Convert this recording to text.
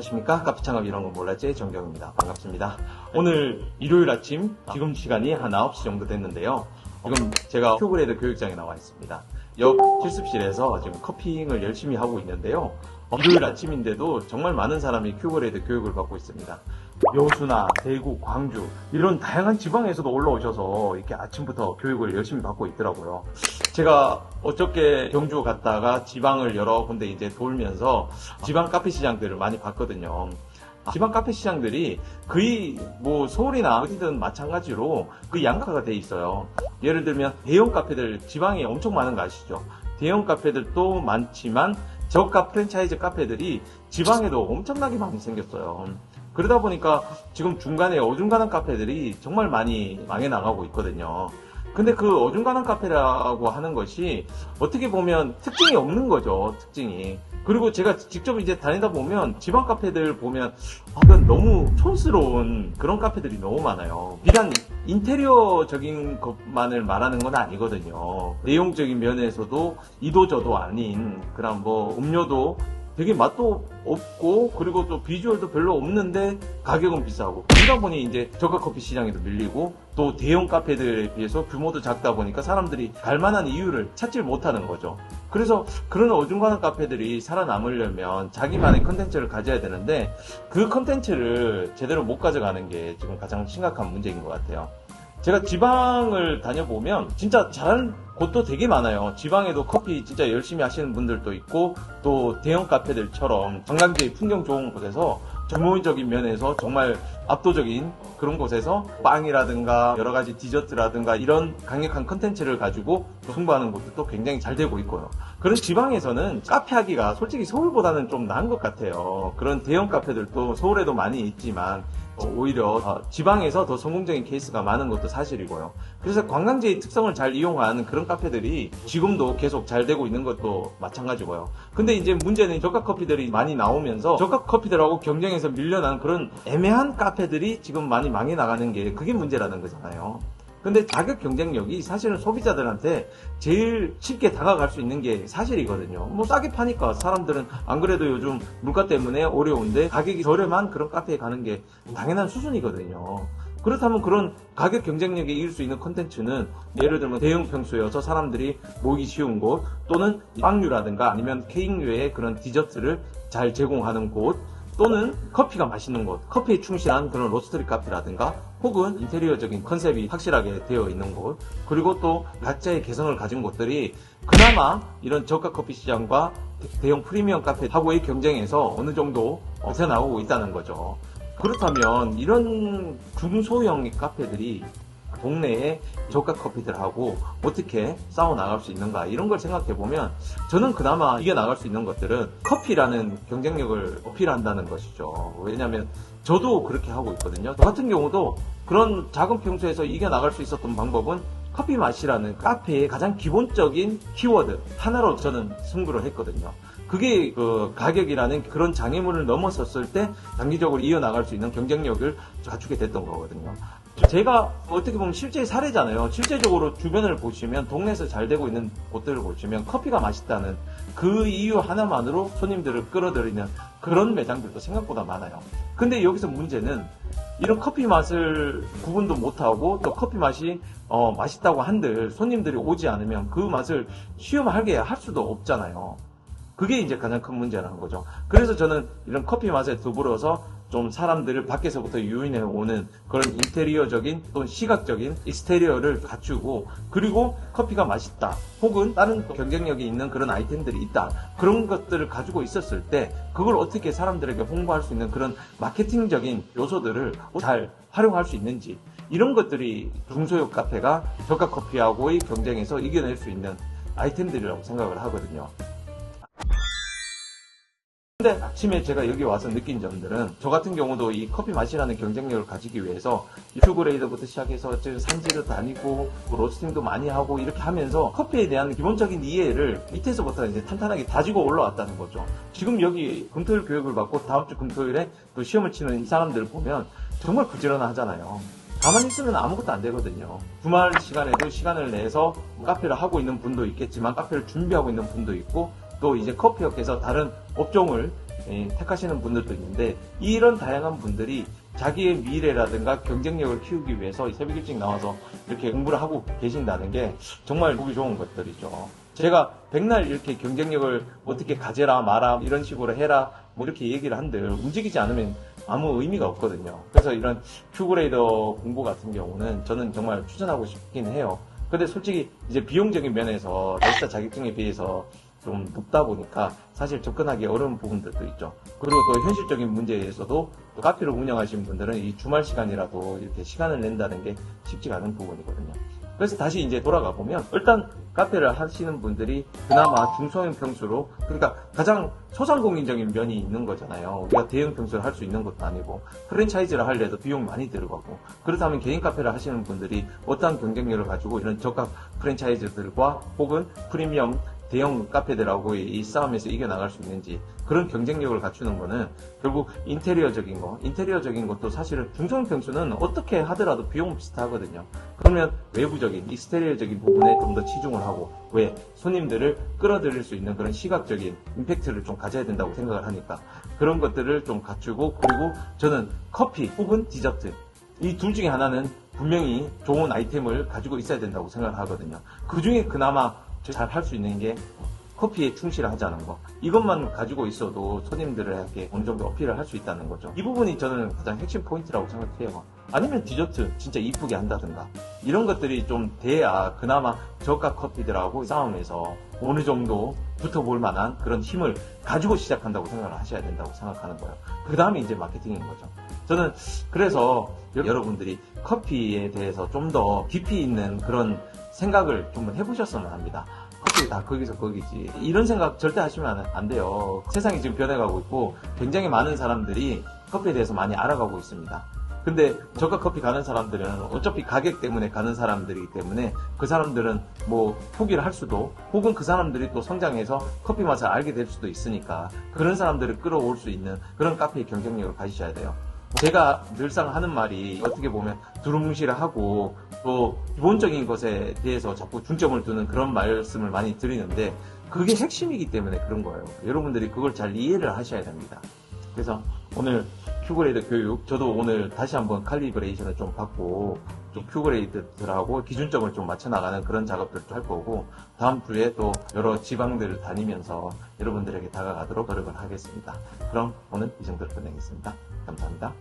안녕하십니까. 카페창업 이런 거 몰랐지 정경입니다. 반갑습니다. 오늘 일요일 아침 지금 시간이 한 9시 정도 됐는데요. 지금 제가 큐브레이드 교육장에 나와 있습니다. 옆 실습실에서 지금 커피잉을 열심히 하고 있는데요. 일요일 아침인데도 정말 많은 사람이 큐브레이드 교육을 받고 있습니다. 여수나 대구, 광주 이런 다양한 지방에서도 올라오셔서 이렇게 아침부터 교육을 열심히 받고 있더라고요. 제가 어저께 경주 갔다가 지방을 여러 군데 이제 돌면서 지방 카페 시장들을 많이 봤거든요. 지방 카페 시장들이 거의 뭐 서울이나 어디든 마찬가지로 그 양극화가 돼 있어요. 예를 들면 대형 카페들 지방에 엄청 많은 거 아시죠? 대형 카페들도 많지만 저가 프랜차이즈 카페들이 지방에도 엄청나게 많이 생겼어요. 그러다 보니까 지금 중간에 어중간한 카페들이 정말 많이 망해 나가고 있거든요. 근데 그 어중간한 카페라고 하는 것이 어떻게 보면 특징이 없는 거죠, 특징이. 그리고 제가 직접 이제 다니다 보면 지방 카페들 보면 그건 너무 촌스러운 그런 카페들이 너무 많아요. 비단 인테리어적인 것만을 말하는 건 아니거든요. 내용적인 면에서도 이도저도 아닌 그런 뭐 음료도 되게 맛도 없고 그리고 또 비주얼도 별로 없는데 가격은 비싸고 그러다 보니 이제 저가 커피 시장에도 밀리고 또 대형 카페들에 비해서 규모도 작다 보니까 사람들이 갈만한 이유를 찾지 못하는 거죠. 그래서 그런 어중간한 카페들이 살아남으려면 자기만의 컨텐츠를 가져야 되는데 그 컨텐츠를 제대로 못 가져가는 게 지금 가장 심각한 문제인 것 같아요. 제가 지방을 다녀보면 진짜 잘하는 곳도 되게 많아요. 지방에도 커피 진짜 열심히 하시는 분들도 있고 또 대형 카페들처럼 관광지 풍경 좋은 곳에서 전문적인 면에서 정말 압도적인 그런 곳에서 빵이라든가 여러 가지 디저트라든가 이런 강력한 컨텐츠를 가지고 승부하는 곳도 굉장히 잘 되고 있고요. 그런 지방에서는 카페 하기가 솔직히 서울보다는 좀 나은 것 같아요. 그런 대형 카페들도 서울에도 많이 있지만 오히려 지방에서 더 성공적인 케이스가 많은 것도 사실이고요. 그래서 관광지의 특성을 잘 이용한 그런 카페들이 지금도 계속 잘 되고 있는 것도 마찬가지고요. 근데 이제 문제는 저가 커피들이 많이 나오면서 저가 커피들하고 경쟁해서 밀려난 그런 애매한 카페들이 지금 많이 망해 나가는 게 그게 문제라는 거잖아요. 근데 가격 경쟁력이 사실은 소비자들한테 제일 쉽게 다가갈 수 있는 게 사실이거든요. 뭐 싸게 파니까 사람들은 안 그래도 요즘 물가 때문에 어려운데 가격이 저렴한 그런 카페에 가는 게 당연한 수순이거든요. 그렇다면 그런 가격 경쟁력에 이길 수 있는 콘텐츠는 예를 들면 대형 평수여서 사람들이 모이기 쉬운 곳 또는 빵류라든가 아니면 케이크류의 그런 디저트를 잘 제공하는 곳 또는 커피가 맛있는 곳, 커피에 충실한 그런 로스터리 카페라든가 혹은 인테리어적인 컨셉이 확실하게 되어 있는 곳 그리고 또 각자의 개성을 가진 곳들이 그나마 이런 저가 커피 시장과 대형 프리미엄 카페하고의 경쟁에서 어느 정도 벗어나오고 있다는 거죠. 그렇다면 이런 중소형의 카페들이 동네에 저가 커피들하고 어떻게 싸워나갈 수 있는가 이런 걸 생각해보면 저는 그나마 이겨나갈 수 있는 것들은 커피라는 경쟁력을 어필한다는 것이죠. 왜냐하면 저도 그렇게 하고 있거든요. 저 같은 경우도 그런 작은 평수에서 이겨나갈 수 있었던 방법은 커피 맛이라는 카페의 가장 기본적인 키워드 하나로 저는 승부를 했거든요. 그게 그 가격이라는 그런 장애물을 넘어섰을 때 장기적으로 이어나갈 수 있는 경쟁력을 갖추게 됐던 거거든요. 제가 어떻게 보면 실제 사례잖아요. 실제적으로 주변을 보시면 동네에서 잘 되고 있는 곳들을 보시면 커피가 맛있다는 그 이유 하나만으로 손님들을 끌어들이는 그런 매장들도 생각보다 많아요. 근데 여기서 문제는 이런 커피 맛을 구분도 못하고 또 커피 맛이 맛있다고 한들 손님들이 오지 않으면 그 맛을 시음하게 할 수도 없잖아요. 그게 이제 가장 큰 문제라는 거죠. 그래서 저는 이런 커피 맛에 더불어서 좀 사람들을 밖에서부터 유인해 오는 그런 인테리어적인 또는 시각적인 익스테리어를 갖추고 그리고 커피가 맛있다 혹은 다른 경쟁력이 있는 그런 아이템들이 있다 그런 것들을 가지고 있었을 때 그걸 어떻게 사람들에게 홍보할 수 있는 그런 마케팅적인 요소들을 잘 활용할 수 있는지 이런 것들이 중소형 카페가 저가 커피하고의 경쟁에서 이겨낼 수 있는 아이템들이라고 생각을 하거든요. 근데 아침에 제가 여기 와서 느낀 점들은 저 같은 경우도 이 커피 맛이라는 경쟁력을 가지기 위해서 큐브레이더부터 시작해서 산지를 다니고 로스팅도 많이 하고 이렇게 하면서 커피에 대한 기본적인 이해를 밑에서부터 이제 탄탄하게 다지고 올라왔다는 거죠. 지금 여기 금토일 교육을 받고 다음 주 금토일에 또 시험을 치는 이 사람들을 보면 정말 부지런하잖아요. 가만히 있으면 아무것도 안 되거든요. 주말 시간에도 시간을 내서 카페를 하고 있는 분도 있겠지만 카페를 준비하고 있는 분도 있고 또 이제 커피업계에서 다른 업종을 택하시는 분들도 있는데, 이런 다양한 분들이 자기의 미래라든가 경쟁력을 키우기 위해서 새벽 일찍 나와서 이렇게 공부를 하고 계신다는 게 정말 보기 좋은 것들이죠. 제가 백날 이렇게 경쟁력을 어떻게 가져라 마라 이런 식으로 해라 뭐 이렇게 얘기를 한들 움직이지 않으면 아무 의미가 없거든요. 그래서 이런 큐그레이더 공부 같은 경우는 저는 정말 추천하고 싶긴 해요. 근데 솔직히 이제 비용적인 면에서 바리스타 자격증에 비해서 좀 높다 보니까 사실 접근하기 어려운 부분들도 있죠. 그리고 또 현실적인 문제에서도 또 카페를 운영하시는 분들은 이 주말 시간이라도 이렇게 시간을 낸다는 게 쉽지가 않은 부분이거든요. 그래서 다시 이제 돌아가 보면 일단 카페를 하시는 분들이 그나마 중소형 평수로, 그러니까 가장 소상공인적인 면이 있는 거잖아요. 우리가 대형 평수를 할 수 있는 것도 아니고 프랜차이즈를 하려도 비용 많이 들어가고, 그렇다면 개인 카페를 하시는 분들이 어떠한 경쟁력을 가지고 이런 저가 프랜차이즈들과 혹은 프리미엄 대형 카페들하고의 이 싸움에서 이겨나갈 수 있는지, 그런 경쟁력을 갖추는 거는 결국 인테리어적인 것도 사실은 중소형 평수는 어떻게 하더라도 비용 비슷하거든요. 그러면 외부적인 익스테리어적인 부분에 좀 더 치중을 하고, 왜 손님들을 끌어들일 수 있는 그런 시각적인 임팩트를 좀 가져야 된다고 생각을 하니까 그런 것들을 좀 갖추고, 그리고 저는 커피 혹은 디저트 이 둘 중에 하나는 분명히 좋은 아이템을 가지고 있어야 된다고 생각을 하거든요. 그 중에 그나마 잘 할 수 있는 게 커피에 충실하자는 거, 이것만 가지고 있어도 손님들에게 어느 정도 어필을 할 수 있다는 거죠. 이 부분이 저는 가장 핵심 포인트라고 생각해요. 아니면 디저트 진짜 이쁘게 한다든가 이런 것들이 좀 돼야 그나마 저가 커피들하고 싸움에서 어느 정도 붙어볼 만한 그런 힘을 가지고 시작한다고 생각을 하셔야 된다고 생각하는 거예요. 그 다음에 이제 마케팅인 거죠. 저는 그래서 여러분들이 커피에 대해서 좀 더 깊이 있는 그런 생각을 좀 해보셨으면 합니다. 커피 다 거기서 거기지, 이런 생각 절대 하시면 안 돼요. 세상이 지금 변해가고 있고 굉장히 많은 사람들이 커피에 대해서 많이 알아가고 있습니다. 근데 저가 커피 가는 사람들은 어차피 가격 때문에 가는 사람들이기 때문에 그 사람들은 뭐 포기를 할 수도, 혹은 그 사람들이 또 성장해서 커피 맛을 알게 될 수도 있으니까 그런 사람들을 끌어올 수 있는 그런 카페의 경쟁력을 가지셔야 돼요. 제가 늘상 하는 말이 어떻게 보면 두루뭉실하고 또 기본적인 것에 대해서 자꾸 중점을 두는 그런 말씀을 많이 드리는데, 그게 핵심이기 때문에 그런 거예요. 여러분들이 그걸 잘 이해를 하셔야 됩니다. 그래서 오늘 큐그레이더 교육, 저도 오늘 다시 한번 칼리브레이션을 좀 받고 좀 큐그레이더들하고 기준점을 좀 맞춰나가는 그런 작업들도 할 거고, 다음 주에 또 여러 지방들을 다니면서 여러분들에게 다가가도록 노력을 하겠습니다. 그럼 오늘 이 정도로 끝내겠습니다. 감사합니다.